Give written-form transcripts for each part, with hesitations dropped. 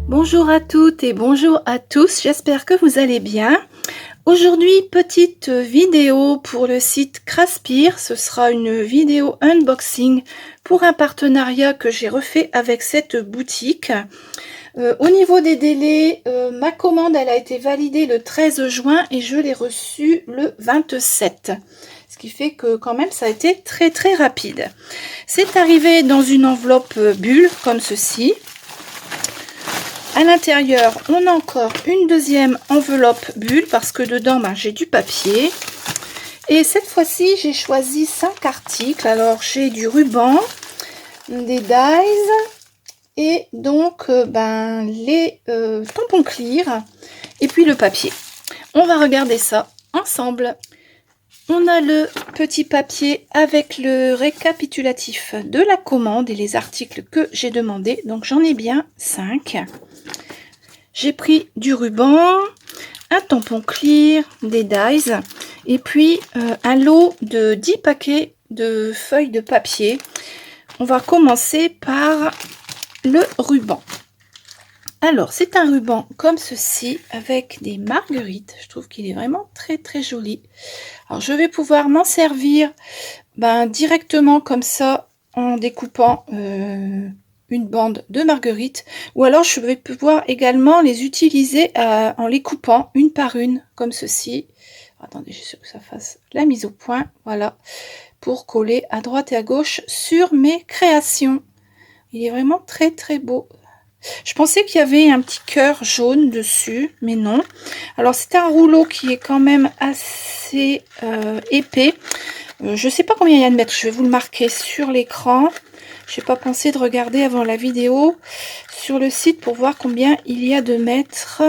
Bonjour à toutes et bonjour à tous, j'espère que vous allez bien. Aujourd'hui, petite vidéo pour le site Craspir. Ce sera une vidéo unboxing pour un partenariat que j'ai refait avec cette boutique. Au niveau des délais, ma commande elle a été validée le 13 juin et je l'ai reçue le 27. Ce qui fait que quand même ça a été très rapide. C'est arrivé dans une enveloppe bulle comme ceci. À l'intérieur, on a encore une deuxième enveloppe bulle parce que dedans, j'ai du papier. Et cette fois-ci, j'ai choisi 5 articles. Alors, j'ai du ruban, des dies et donc les tampons clear et puis le papier. On va regarder ça ensemble. On a le petit papier avec le récapitulatif de la commande et les articles que j'ai demandé. Donc, j'en ai bien 5. J'ai pris du ruban, un tampon clear, des dies et puis un lot de 10 paquets de feuilles de papier. On va commencer par le ruban. Alors, c'est un ruban comme ceci avec des marguerites. Je trouve qu'il est vraiment très joli. Alors, je vais pouvoir m'en servir directement comme ça en découpant une bande de marguerites, ou alors je vais pouvoir également les utiliser en les coupant une par une comme ceci. Attendez, je suis sûre que ça fasse la mise au point, voilà, pour coller à droite et à gauche sur mes créations. Il est vraiment très beau. Je pensais qu'il y avait un petit cœur jaune dessus, mais non. Alors c'est un rouleau qui est quand même assez épais. Je ne sais pas combien il y a de mètres, je vais vous le marquer sur l'écran. Je n'ai pas pensé de regarder avant la vidéo sur le site pour voir combien il y a de mètres.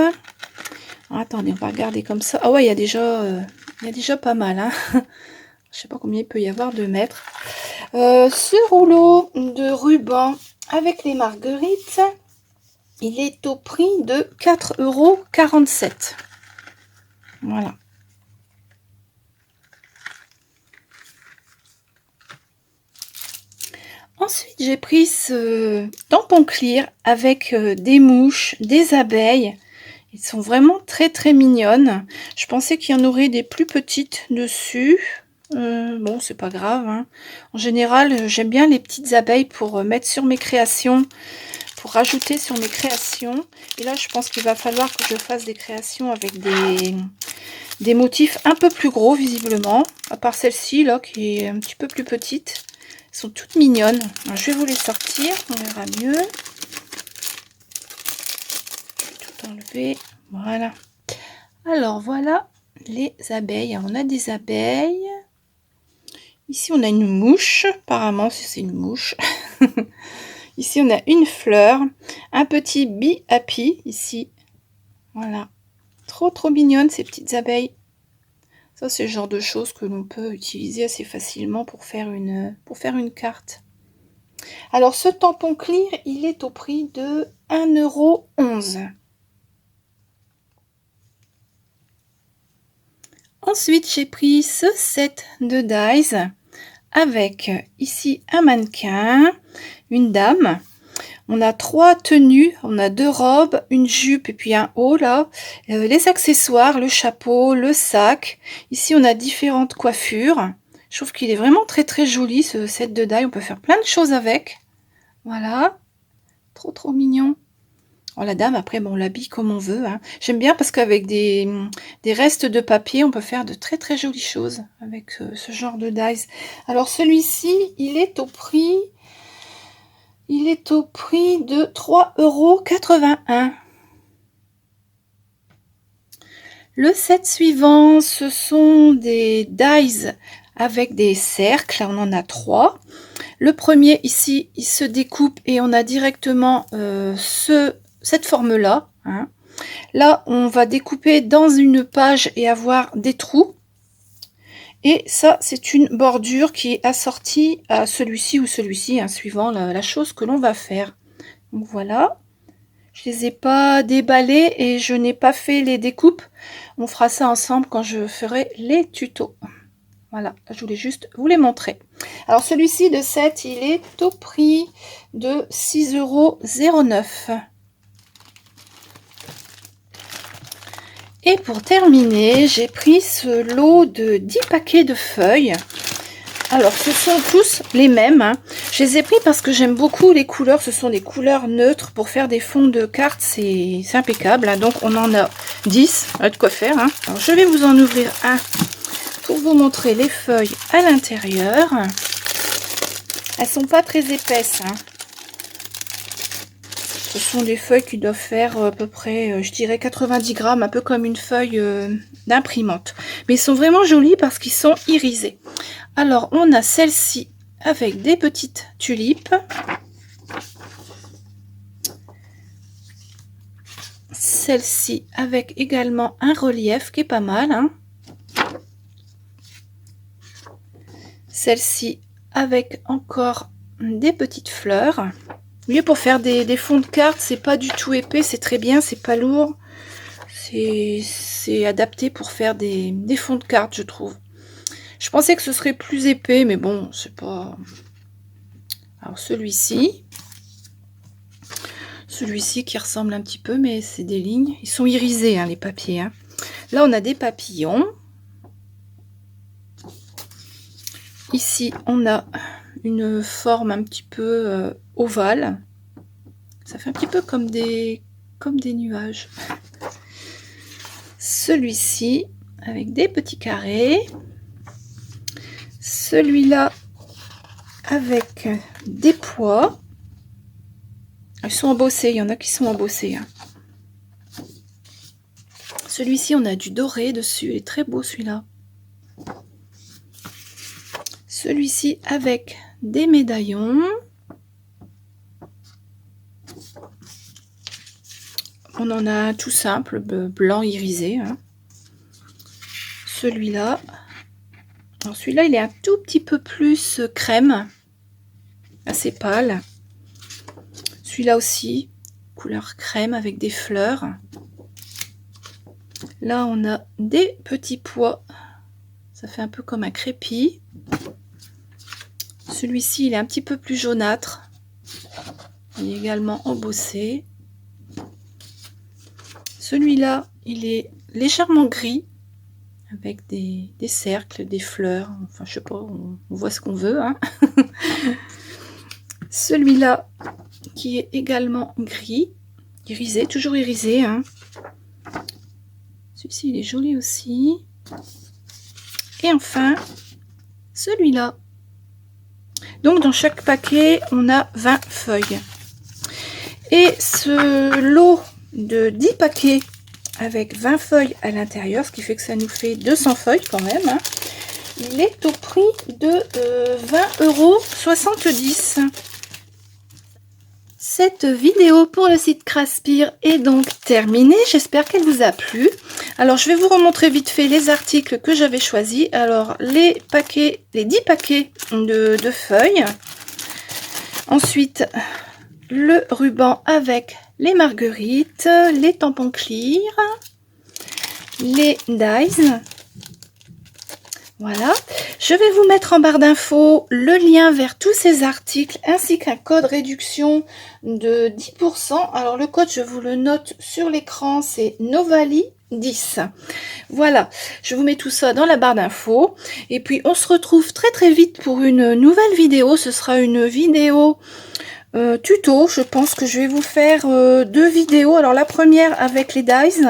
Attendez, on va regarder comme ça. Ah ouais, il y a déjà pas mal. Hein. Je ne sais pas combien il peut y avoir de mètres. Ce rouleau de ruban avec les marguerites, il est au prix de 4,47 €. Voilà. Ensuite, j'ai pris ce tampon clear avec des mouches, des abeilles. Ils sont vraiment très mignonnes. Je pensais qu'il y en aurait des plus petites dessus. Bon, c'est pas grave. Hein. En général, j'aime bien les petites abeilles pour mettre sur mes créations, pour rajouter sur mes créations. Et là, je pense qu'il va falloir que je fasse des créations avec des motifs un peu plus gros, visiblement. À part celle-ci, là, qui est un petit peu plus petite. Elles sont toutes mignonnes. Alors, je vais vous les sortir, on verra mieux. Je vais tout enlever. Voilà. Alors, voilà les abeilles. Alors, on a des abeilles. Ici, on a une mouche. Apparemment, c'est une mouche. Ici, on a une fleur. Un petit bee happy, ici. Voilà. Trop mignonnes, ces petites abeilles. Ça, c'est le genre de choses que l'on peut utiliser assez facilement pour faire une carte. Alors, ce tampon clear, il est au prix de 1,11 €. Ensuite, j'ai pris ce set de dies avec ici un mannequin, une dame. On a 3 tenues, on a 2 robes, une jupe et puis un haut là. Les accessoires, le chapeau, le sac. Ici, on a différentes coiffures. Je trouve qu'il est vraiment très joli ce set de die. On peut faire plein de choses avec. Voilà. Trop mignon. Oh, la dame, après, bon, on l'habille comme on veut. Hein. J'aime bien parce qu'avec des restes de papier, on peut faire de très jolies choses avec ce genre de dies. Alors, celui-ci, il est au prix de 3,81 €. Le set suivant, ce sont des dies avec des cercles. On en a 3. Le premier, ici, il se découpe et on a directement cette forme-là. Hein. Là, on va découper dans une page et avoir des trous. Et ça, c'est une bordure qui est assortie à celui-ci ou celui-ci, hein, suivant la chose que l'on va faire. Donc voilà. Je les ai pas déballés et je n'ai pas fait les découpes. On fera ça ensemble quand je ferai les tutos. Voilà, je voulais juste vous les montrer. Alors celui-ci de 7, il est au prix de 6,09 €. Et pour terminer, j'ai pris ce lot de 10 paquets de feuilles. Alors, ce sont tous les mêmes, hein. Je les ai pris parce que j'aime beaucoup les couleurs. Ce sont des couleurs neutres pour faire des fonds de cartes. C'est impeccable, hein. Donc, on en a 10. On a de quoi faire, hein. Alors, je vais vous en ouvrir un pour vous montrer les feuilles à l'intérieur. Elles sont pas très épaisses, hein. Ce sont des feuilles qui doivent faire à peu près, je dirais 90 grammes, un peu comme une feuille d'imprimante. Mais ils sont vraiment jolis parce qu'ils sont irisés. Alors, on a celle-ci avec des petites tulipes. Celle-ci avec également un relief qui est pas mal, hein. Celle-ci avec encore des petites fleurs. Mieux pour faire des fonds de cartes, c'est pas du tout épais, c'est très bien, c'est pas lourd. C'est adapté pour faire des fonds de cartes, je trouve. Je pensais que ce serait plus épais, mais bon, c'est pas... Alors celui-ci qui ressemble un petit peu, mais c'est des lignes. Ils sont irisés, hein, les papiers, hein. Là, on a des papillons. Ici, on a une forme un petit peu ovale. Ça fait un petit peu comme des nuages. Celui-ci avec des petits carrés. Celui-là avec des pois. Ils sont embossés, il y en a qui sont embossés, hein. Celui-ci, on a du doré dessus, il est très beau celui-là. Celui-ci avec des médaillons. On en a un tout simple, blanc irisé, hein. Celui-là. Alors celui-là, il est un tout petit peu plus crème. Assez pâle. Celui-là aussi, couleur crème avec des fleurs. Là, on a des petits pois. Ça fait un peu comme un crépi. Celui-ci, il est un petit peu plus jaunâtre. Il est également embossé. Celui-là, il est légèrement gris, avec des cercles, des fleurs. Enfin, je sais pas, on voit ce qu'on veut, hein. Celui-là, qui est également gris, irisé, toujours irisé, hein. Celui-ci, il est joli aussi. Et enfin, celui-là. Donc, dans chaque paquet, on a 20 feuilles. Et ce lot de 10 paquets avec 20 feuilles à l'intérieur, ce qui fait que ça nous fait 200 feuilles quand même, hein, il est au prix de 20,70 €. Cette vidéo pour le site Craspir est donc terminée. J'espère qu'elle vous a plu. Alors, je vais vous remontrer vite fait les articles que j'avais choisis. Alors, les 10 paquets de feuilles. Ensuite, le ruban avec les marguerites, les tampons clear, les dies. Voilà, je vais vous mettre en barre d'infos le lien vers tous ces articles ainsi qu'un code réduction de 10%. Alors le code, je vous le note sur l'écran, c'est Novali10. Voilà, je vous mets tout ça dans la barre d'infos. Et puis on se retrouve très très vite pour une nouvelle vidéo. Ce sera une vidéo tuto. Je pense que je vais vous faire 2 vidéos. Alors la première avec les dies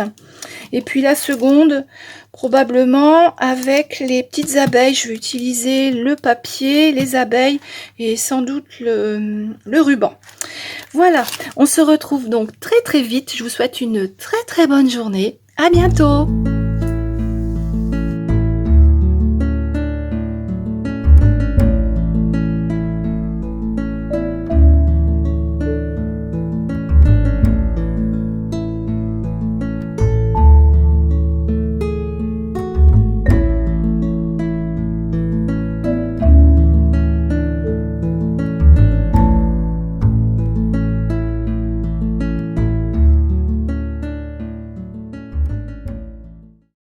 et puis la seconde probablement avec les petites abeilles. Je vais utiliser le papier, les abeilles et sans doute le ruban. Voilà, on se retrouve donc très très vite. Je vous souhaite une très très bonne journée. À bientôt.